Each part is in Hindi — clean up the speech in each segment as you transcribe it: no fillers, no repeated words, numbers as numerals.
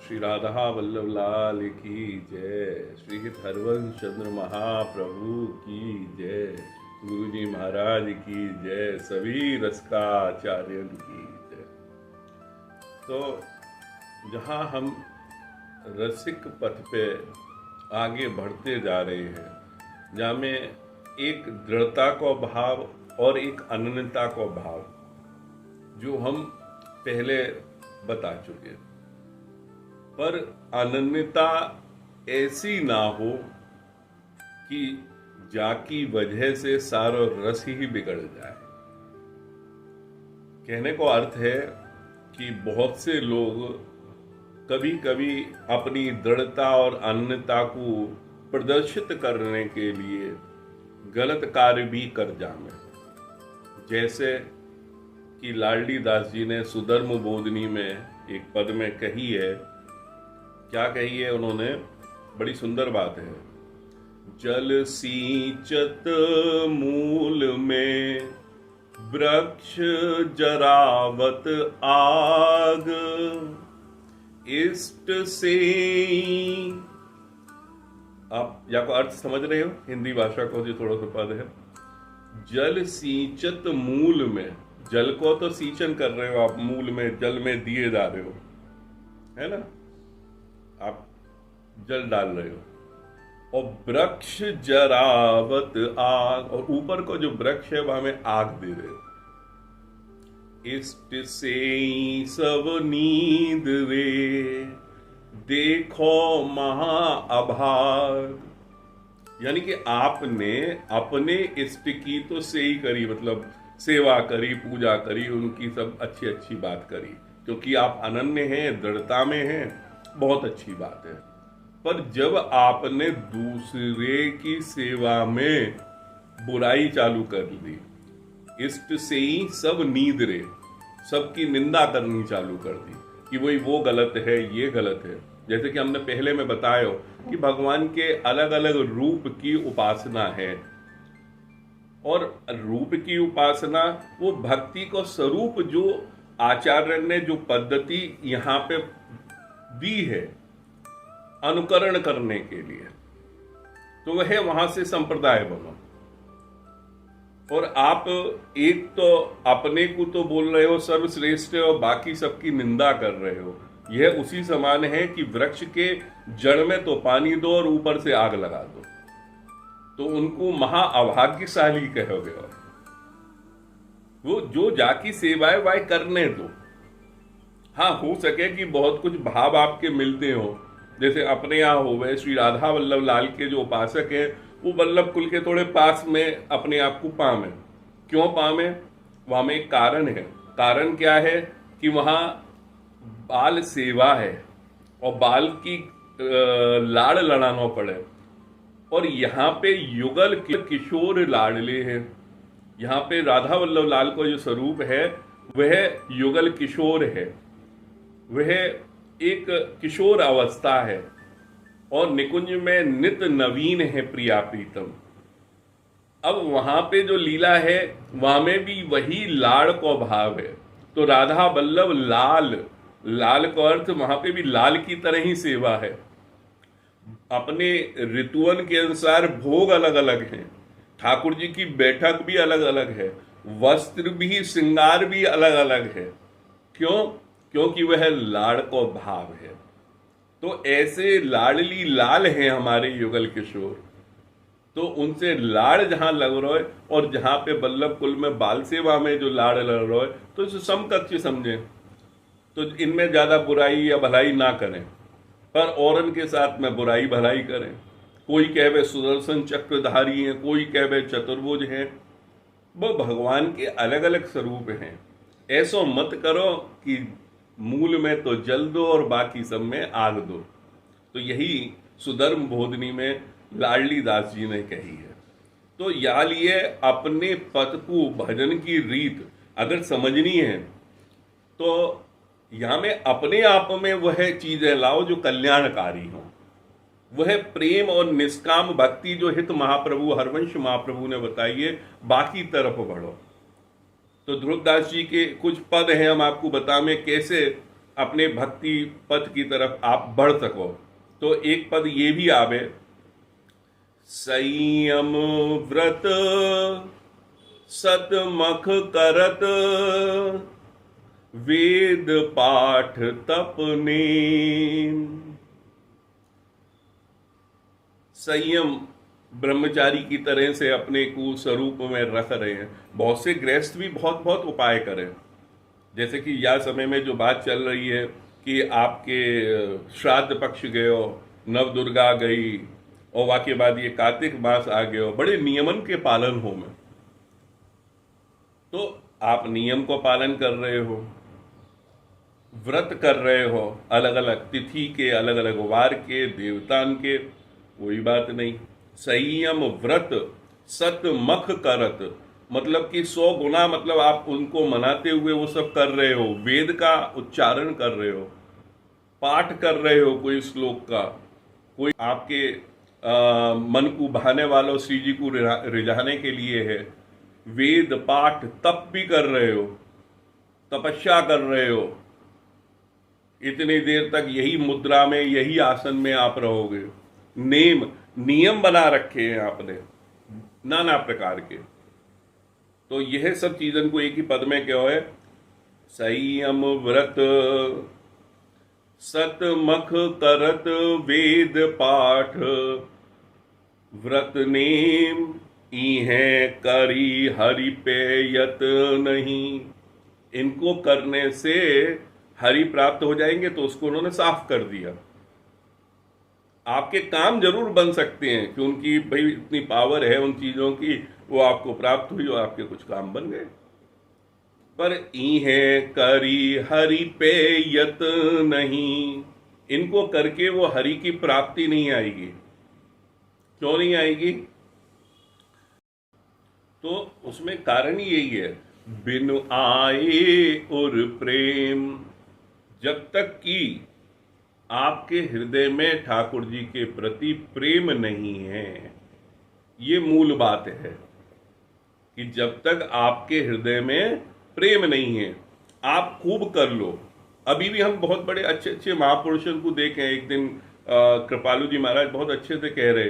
श्री राधा वल्लभ लाल की जय। श्री हित हरवंश चंद्र महाप्रभु की जय। गुरु जी महाराज की जय। सभी रसकाचार्यों की जय। तो जहाँ हम रसिक पथ पे आगे बढ़ते जा रहे हैं, जहाँ में एक दृढ़ता का भाव और एक अनन्यता का भाव जो हम पहले बता चुके, पर अनन्यता ऐसी ना हो कि जाकी वजह से सारा रस ही बिगड़ जाए। कहने को अर्थ है कि बहुत से लोग कभी कभी अपनी दृढ़ता और अनन्यता को प्रदर्शित करने के लिए गलत कार्य भी कर जामे। जैसे कि लाडली दास जी ने सुधर्म बोधनी में एक पद में कही है। क्या कही है उन्होंने? बड़ी सुंदर बात है। जल सींचत मूल में वृक्ष जरावत आग, इष्ट से। आप या को अर्थ समझ रहे हो? हिंदी भाषा को जो थोड़ा सा पद है, जल सींचत मूल में। जल को तो सींचन कर रहे हो आप, मूल में जल में दिए जा रहे हो, है ना? आप जल डाल रहे हो। और वृक्ष जरावत आग, और ऊपर को जो वृक्ष है वहां में आग दे रहे हो। इष्ट से सब नींद रे, देखो महा अभाग। यानी कि आपने अपने इष्ट की तो से ही करी, मतलब सेवा करी, पूजा करी, उनकी सब अच्छी अच्छी बात करी, क्योंकि आप अनन्य हैं, दृढ़ता में हैं, बहुत अच्छी बात है। पर जब आपने दूसरे की सेवा में बुराई चालू कर दी, इष्ट से ही सब नींद रे, सबकी निंदा करनी चालू कर दी कि वही वो गलत है, ये गलत है। जैसे कि हमने पहले में बताया कि भगवान के अलग अलग रूप की उपासना है, और रूप की उपासना वो भक्ति को स्वरूप जो आचार्य ने जो पद्धति यहाँ पे दी है अनुकरण करने के लिए, तो वह वहां से संप्रदाय बनो। और आप एक तो अपने को तो बोल रहे हो सर्वश्रेष्ठ और बाकी सबकी निंदा कर रहे हो। यह उसी समान है कि वृक्ष के जड़ में तो पानी दो और ऊपर से आग लगा दो, तो उनको महा अभाग्यशाली कहोगे। और वो जो जाकी सेवा है वह करने दो। हाँ, हो सके कि बहुत कुछ भाव आपके मिलते हो, जैसे अपने यहाँ हो गए श्री राधा वल्लभ लाल के जो उपासक हैं, वो वल्लभ कुल के थोड़े पास में अपने आप को पावे। क्यों पावे? वहां में एक कारण है। कारण क्या है कि वहां बाल सेवा है और बाल की लाड़ लड़ाना पड़े, और यहाँ पे युगल किशोर लाडले हैं। यहाँ पे राधा वल्लभ लाल को जो स्वरूप है वह युगल किशोर है, वह एक किशोर अवस्था है, और निकुंज में नित नवीन है प्रिया प्रीतम। अब वहां पे जो लीला है वहां में भी वही लाड़ को भाव है। तो राधा वल्लभ लाल, लाल का अर्थ वहां पे भी लाल की तरह ही सेवा है। अपने ऋतुअन के अनुसार भोग अलग अलग हैं, ठाकुर जी की बैठक भी अलग अलग है, वस्त्र भी, श्रृंगार भी अलग अलग है। क्यों? क्योंकि वह लाड़ को भाव है। तो ऐसे लाडली लाल हैं हमारे युगल किशोर, तो उनसे लाड़ जहां लग रहा है, और जहां पे वल्लभ कुल में बाल सेवा में जो लाड़ लग रहा है, तो इसे समकक्ष समझें। तो इनमें ज्यादा बुराई या भलाई ना करें, पर औरन के साथ में बुराई भलाई करें। कोई कहवे सुदर्शन चक्रधारी हैं, कोई कहवे चतुर्भुज हैं। वो भगवान के अलग अलग स्वरूप हैं। ऐसो मत करो कि मूल में तो जल दो और बाकी सब में आग दो। तो यही सुधर्म बोधनी में लाडली दास जी ने कही है। तो या लिए अपने पद को, भजन की रीत अगर समझनी है, तो यहां में अपने आप में वह चीजें लाओ जो कल्याणकारी हो। वह प्रेम और निष्काम भक्ति जो हित महाप्रभु हरवंश महाप्रभु ने बताई है, बाकी तरफ बढ़ो। तो ध्रुवदास जी के कुछ पद हैं, हम आपको बताएं कैसे अपने भक्ति पथ की तरफ आप बढ़ सको। तो एक पद ये भी आवे, संयम व्रत सतमख करत वेद पाठ तप नेम। संयम ब्रह्मचारी की तरह से अपने को स्वरूप में रख रहे हैं। बहुत से गृहस्थ भी बहुत बहुत उपाय करें, जैसे कि यह समय में जो बात चल रही है कि आपके श्राद्ध पक्ष गए हो, नव दुर्गा गई, और वाके बाद ये कार्तिक मास आ गए हो, बड़े नियमन के पालन हो में, तो आप नियम को पालन कर रहे हो, व्रत कर रहे हो, अलग अलग तिथि के, अलग अलग वार के, देवतान के, कोई बात नहीं। संयम व्रत सत मख करत, मतलब कि 100 गुना, मतलब आप उनको मनाते हुए वो सब कर रहे हो, वेद का उच्चारण कर रहे हो, पाठ कर रहे हो कोई श्लोक का, कोई आपके मन को बहाने वालों श्री जी को रिझाने के लिए है, वेद पाठ तप भी कर रहे हो, तपस्या कर रहे हो, इतनी देर तक यही मुद्रा में, यही आसन में आप रहोगे, नियम बना रखे हैं आपने नाना प्रकार के। तो यह सब चीजन को एक ही पद में क्या है, संयम व्रत सतमख करत वेद पाठ व्रत नेम इहें करी हरि पे यत नहीं। इनको करने से हरि प्राप्त हो जाएंगे, तो उसको उन्होंने साफ कर दिया। आपके काम जरूर बन सकते हैं कि उनकी भाई इतनी पावर है उन चीजों की, वो आपको प्राप्त हुई और आपके कुछ काम बन गए, पर इहें करी हरि पे यत नहीं, इनको करके वो हरि की प्राप्ति नहीं आएगी। क्यों नहीं आएगी? तो उसमें कारण यही है, बिनु आए और प्रेम। जब तक कि आपके हृदय में ठाकुर जी के प्रति प्रेम नहीं है, ये मूल बात है कि जब तक आपके हृदय में प्रेम नहीं है, आप खूब कर लो। अभी भी हम बहुत बड़े अच्छे अच्छे महापुरुषों को देखें, एक दिन कृपालु जी महाराज बहुत अच्छे से कह रहे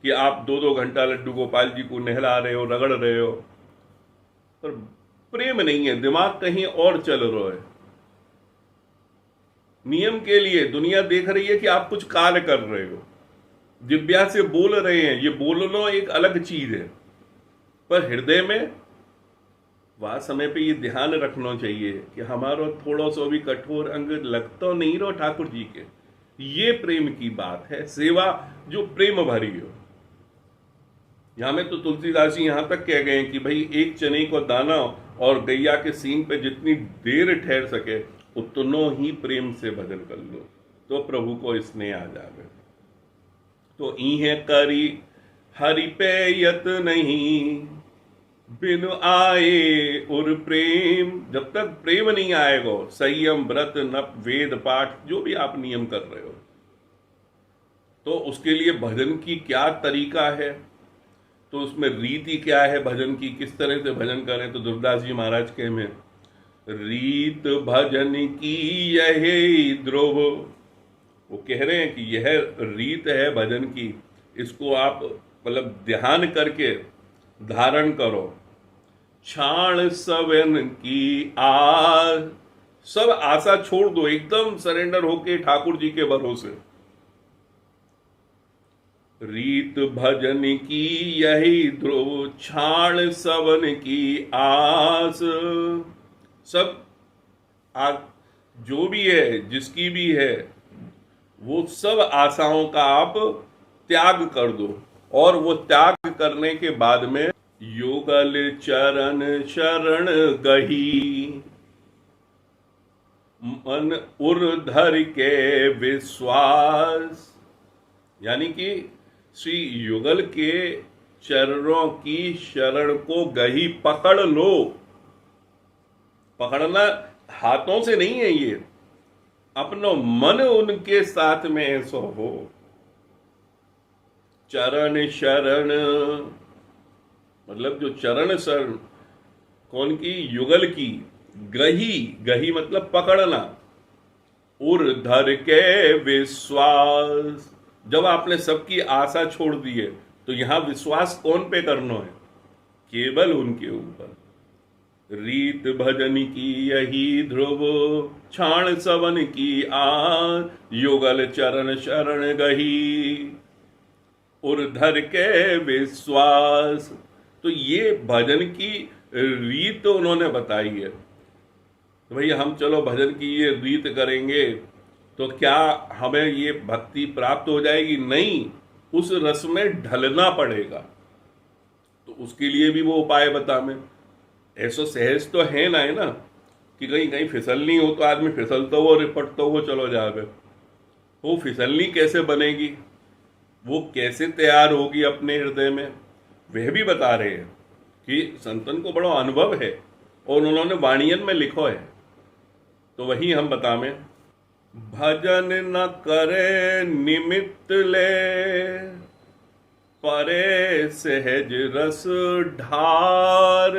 कि आप 2-2 घंटा लड्डू गोपाल जी को नहला रहे हो, रगड़ रहे हो, पर प्रेम नहीं है, दिमाग कहीं और चल रहा है। नियम के लिए दुनिया देख रही है कि आप कुछ कार्य कर रहे हो, दिव्या से बोल रहे हैं, ये बोलना एक अलग चीज है, पर हृदय में वह समय पे ये ध्यान रखना चाहिए कि हमारा थोड़ा सा भी कठोर अंग लगता नहीं रहो ठाकुर जी के। ये प्रेम की बात है, सेवा जो प्रेम भरी हो। यहां में तो तुलसीदास जी यहां तक कह गए कि भाई एक चने को दाना और गैया के सींग पे जितनी देर ठहर सके उतनो ही प्रेम से भजन कर लो, तो प्रभु को स्नेह आ जावे। तो इहे करी हरि पे यत नहीं, बिनु आए और प्रेम। जब तक प्रेम नहीं आएगा, संयम व्रत नप वेद पाठ जो भी आप नियम कर रहे हो, तो उसके लिए भजन की क्या तरीका है, तो उसमें रीति क्या है भजन की, किस तरह से भजन करें। तो दुर्दास जी महाराज के में रीत भजन की यही ध्रुव, वो कह रहे हैं कि यह रीत है भजन की, इसको आप मतलब ध्यान करके धारण करो। क्षाण सवन की आस, सब आशा छोड़ दो, एकदम सरेंडर होके ठाकुर जी के भरोसे। रीत भजन की यही ध्रुव, क्षाण सवन की आस। सब जो भी है, जिसकी भी है, वो सब आशाओं का आप त्याग कर दो, और वो त्याग करने के बाद में युगल चरण शरण गही, मन उर्धर के विश्वास, यानी कि श्री युगल के चरणों की शरण को गही पकड़ लो। पकड़ना हाथों से नहीं है, ये अपनो मन उनके साथ में ऐसा हो। चरण शरण मतलब जो चरण शरण कौन की, युगल की। गही, गही मतलब पकड़ना, उर्धर के विश्वास। जब आपने सबकी आशा छोड़ दी है तो यहां विश्वास कौन पे करना है? केवल उनके ऊपर। रीत भजन की यही ध्रुव, क्षाण सवन की आन, युगल चरण शरण गही, उर्धर के विश्वास। तो ये भजन की रीत उन्होंने बताई है। तो भाई हम चलो भजन की ये रीत करेंगे तो क्या हमें ये भक्ति प्राप्त हो जाएगी? नहीं, उस रस में ढलना पड़ेगा। तो उसके लिए भी वो उपाय बता में। ऐसा सहज तो है ना, है ना, कि कहीं कहीं फिसलनी हो तो आदमी फिसलता हुआ रिपटता हुआ चलो जावे। वो फिसलनी कैसे बनेगी, वो कैसे तैयार होगी अपने हृदय में, वह भी बता रहे हैं कि संतन को बड़ा अनुभव है और उन्होंने वाणियन में लिखो है। तो वही हम बता में, भजन न करे निमित्त ले, परे सहज रस ढार,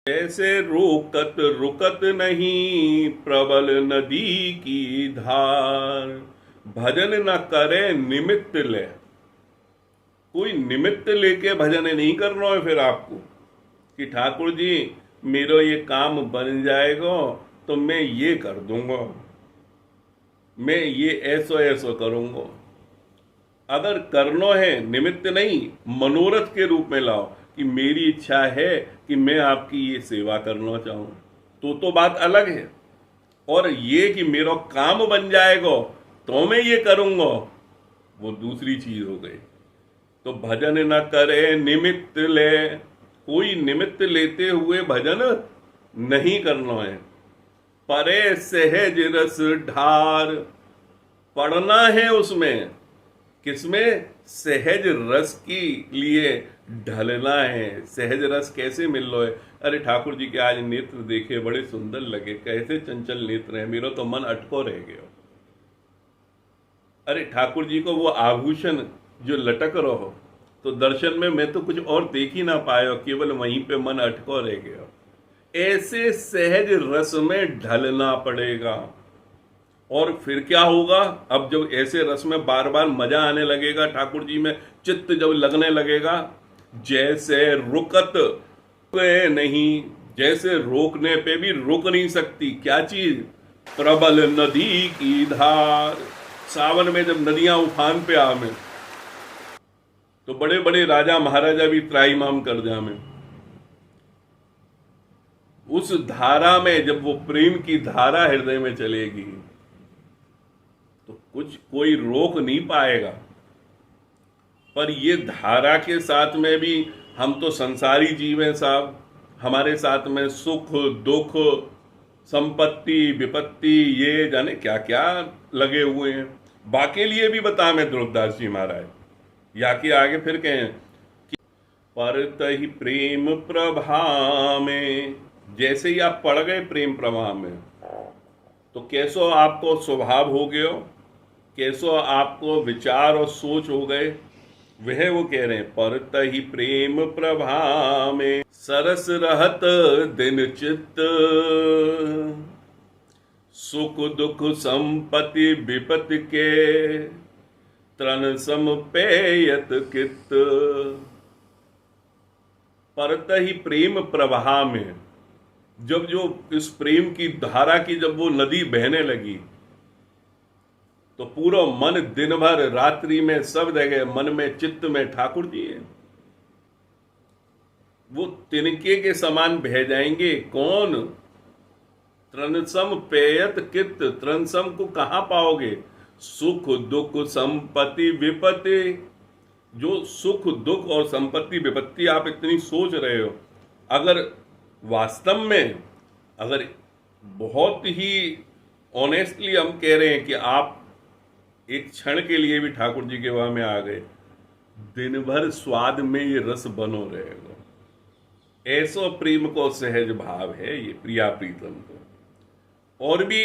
जैसे रोकत रुकत नहीं प्रबल नदी की धार। भजन न करे निमित्त ले, कोई निमित्त लेके भजन नहीं करना है फिर आपको कि ठाकुर जी मेरा ये काम बन जाएगा तो मैं ये कर दूंगा, मैं ये ऐसो ऐसो करूंगा। अगर करना है निमित्त नहीं, मनोरथ के रूप में लाओ कि मेरी इच्छा है कि मैं आपकी ये सेवा करना चाहूं, तो बात अलग है। और ये कि मेरा काम बन जाएगा तो मैं ये करूंगा, वो दूसरी चीज हो गई। तो भजन न करे निमित्त ले, कोई निमित्त लेते हुए भजन नहीं करना है। परे सहज रस ढार, पढ़ना है उसमें, किसमें? सहज रस की लिए ढलना है। सहज रस कैसे मिल लो है? अरे ठाकुर जी के आज नेत्र देखे बड़े सुंदर लगे, कैसे चंचल नेत्र है, मेरा तो मन अटको रह गया। अरे ठाकुर जी को वो आभूषण जो लटक रहो तो दर्शन में मैं तो कुछ और देख ही ना पाया, केवल वहीं पे मन अटको रह गया। ऐसे सहज रस में ढलना पड़ेगा। और फिर क्या होगा? अब जब ऐसे रस में बार बार मजा आने लगेगा, ठाकुर जी में चित्त जब लगने लगेगा, जैसे रुकत नहीं, जैसे रोकने पे भी रुक नहीं सकती क्या चीज? प्रबल नदी की धार। सावन में जब नदियां उफान पे आवे तो बड़े बड़े राजा महाराजा भी त्राईमाम कर जामे। उस धारा में जब वो प्रेम की धारा हृदय में चलेगी तो कुछ कोई रोक नहीं पाएगा। पर ये धारा के साथ में भी हम तो संसारी जीव हैं साहब, हमारे साथ में सुख दुख संपत्ति विपत्ति ये जाने क्या क्या लगे हुए हैं। बाकी लिए भी बता मैं ध्रुवदास जी महाराज या कि आगे फिर कहें कि पर तहि प्रेम प्रभा में, जैसे ही आप पड़ गए प्रेम प्रवाह में तो कैसो आपको स्वभाव हो गयो, कैसो आपको विचार और सोच हो गए, वह वो कह रहे हैं। पर तहि प्रेम प्रभा में सरस रहत दिन चित्त, सुख दुख संपत्ति विपत्ति के तृण सम पेयत कित। परत ही प्रेम प्रवाह में जब जो इस प्रेम की धारा की जब वो नदी बहने लगी तो पूरा मन दिन भर रात्रि में सब जगह मन में चित्त में ठाकुर जी है। वो तिनके के समान बह जाएंगे। कौन? तृणसम पेयत कित। तृणसम को कहां पाओगे? सुख दुख संपत्ति विपत्ति। जो सुख दुख और संपत्ति विपत्ति आप इतनी सोच रहे हो, अगर वास्तव में अगर बहुत ही ऑनेस्टली हम कह रहे हैं कि आप एक क्षण के लिए भी ठाकुर जी के वहां में आ गए, दिन भर स्वाद में ये रस बनो रहेगा। ऐसो प्रेम को सहज भाव है ये प्रिया प्रीतम को। और भी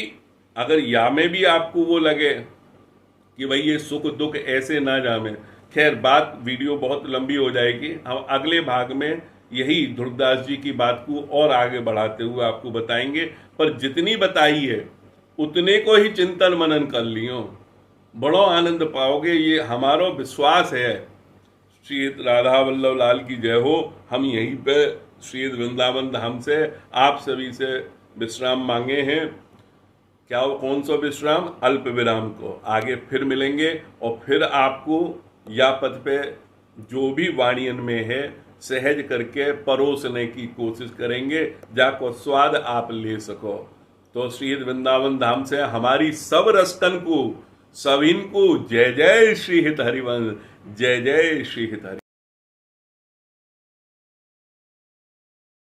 अगर या में भी आपको वो लगे कि भाई ये सुख दुख ऐसे ना जामे, खैर बात वीडियो बहुत लंबी हो जाएगी। हम अगले भाग में यही ध्रुवदास जी की बात को और आगे बढ़ाते हुए आपको बताएंगे। पर जितनी बताई है उतने को ही चिंतन मनन कर लियो, बड़ो आनंद पाओगे, ये हमारो विश्वास है। श्री राधा वल्लभ लाल की जय हो। हम यहीं पे श्री वृंदावन धाम से आप सभी से विश्राम मांगे हैं। क्या वो कौन सा विश्राम? अल्प विराम को। आगे फिर मिलेंगे और फिर आपको या पद पे जो भी वाणियन में है सहज करके परोसने की कोशिश करेंगे, जाको स्वाद आप ले सको। तो श्री वृंदावन धाम से हमारी सब रस्तन को, सभी को जय जय श्री हित हरिवंश, जय जय श्री हित हरि।